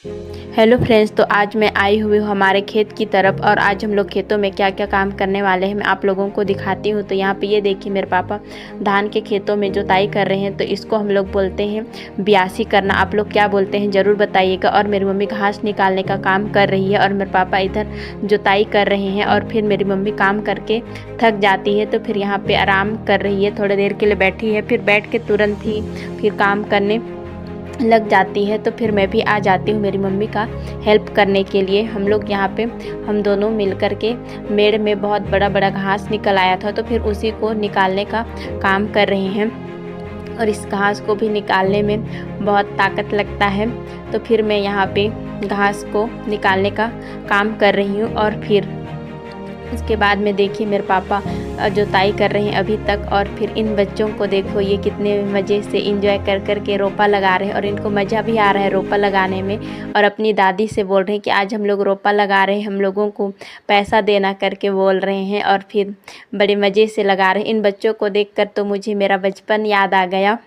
Hello friends, तो आज मैं आई हुई हूँ हमारे खेत की तरफ और आज हम लोग खेतों में क्या क्या काम करने वाले हैं मैं आप लोगों को दिखाती हूँ। तो यहाँ पे ये देखिए मेरे पापा धान के खेतों में जुताई कर रहे हैं। तो इसको हम लोग बोलते हैं ब्यासी करना। आप लोग क्या बोलते हैं ज़रूर बताइएगा। और मेरी मम्मी घास निकालने का काम कर रही है और मेरे पापा इधर जुताई कर रहे हैं। और फिर मेरी मम्मी काम करके थक जाती है तो फिर यहाँ पर आराम कर रही है, थोड़ी देर के लिए बैठी है, फिर बैठ के तुरंत ही फिर काम करने लग जाती है। तो फिर मैं भी आ जाती हूँ मेरी मम्मी का हेल्प करने के लिए। हम लोग यहाँ पे हम दोनों मिल कर के मेड़ में बहुत बड़ा बड़ा घास निकल आया था तो फिर उसी को निकालने का काम कर रहे हैं। और इस घास को भी निकालने में बहुत ताकत लगता है। तो फिर मैं यहाँ पे घास को निकालने का काम कर रही हूँ। और फिर इसके बाद में देखिए मेरे पापा जुताई कर रहे हैं अभी तक। और फिर इन बच्चों को देखो, ये कितने मज़े से इंजॉय कर के रोपा लगा रहे हैं और इनको मज़ा भी आ रहा है रोपा लगाने में। और अपनी दादी से बोल रहे हैं कि आज हम लोग रोपा लगा रहे हैं, हम लोगों को पैसा देना करके बोल रहे हैं। और फिर बड़े मज़े से लगा रहे हैं। इन बच्चों को देखकर तो मुझे मेरा बचपन याद आ गया।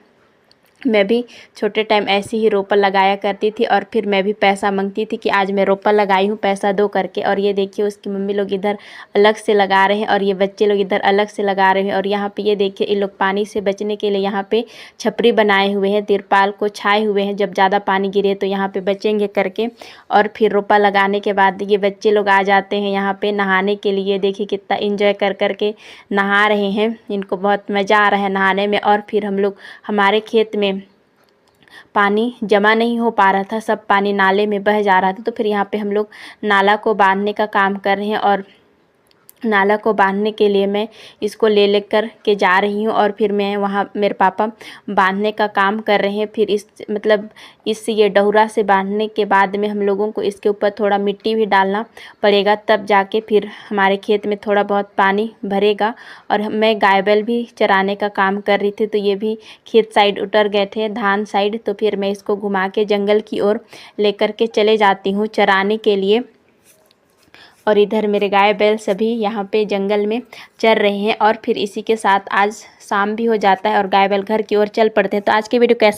मैं भी छोटे टाइम ऐसे ही रोपा लगाया करती थी और फिर मैं भी पैसा मांगती थी कि आज मैं रोपा लगाई हूँ, पैसा दो करके। और ये देखिए उसकी मम्मी लोग इधर अलग से लगा रहे हैं और ये बच्चे लोग इधर अलग से लगा रहे हैं। और यहाँ पे ये देखिए इन लोग पानी से बचने के लिए यहाँ पे छपरी बनाए हुए हैं, तिरपाल को छाए हुए हैं, जब ज़्यादा पानी गिरे तो यहाँ पे बचेंगे करके। और फिर रोपा लगाने के बाद ये बच्चे लोग आ जाते हैं यहाँ पे नहाने के लिए। देखिए कितना इंजॉय कर के नहा रहे हैं, इनको बहुत मज़ा आ रहा है नहाने में। और फिर हम लोग हमारे खेत में पानी जमा नहीं हो पा रहा था, सब पानी नाले में बह जा रहा था। तो फिर यहाँ पे हम लोग नाला को बांधने का काम कर रहे हैं। और नाला को बांधने के लिए मैं इसको ले कर के जा रही हूँ। और फिर मैं वहाँ मेरे पापा बांधने का काम कर रहे हैं। फिर इस ये डहुरा से बांधने के बाद में हम लोगों को इसके ऊपर थोड़ा मिट्टी भी डालना पड़ेगा, तब जाके फिर हमारे खेत में थोड़ा बहुत पानी भरेगा। और मैं गाय बैल भी चराने का काम कर रही थी तो ये भी खेत साइड उतर गए थे, धान साइड। तो फिर मैं इसको घुमा के जंगल की ओर लेकर के चले जाती हूँ चराने के लिए। और इधर मेरे गाय बैल सभी यहाँ पे जंगल में चर रहे हैं। और फिर इसी के साथ आज शाम भी हो जाता है और गाय बैल घर की ओर चल पड़ते हैं। तो आज की वीडियो कैसा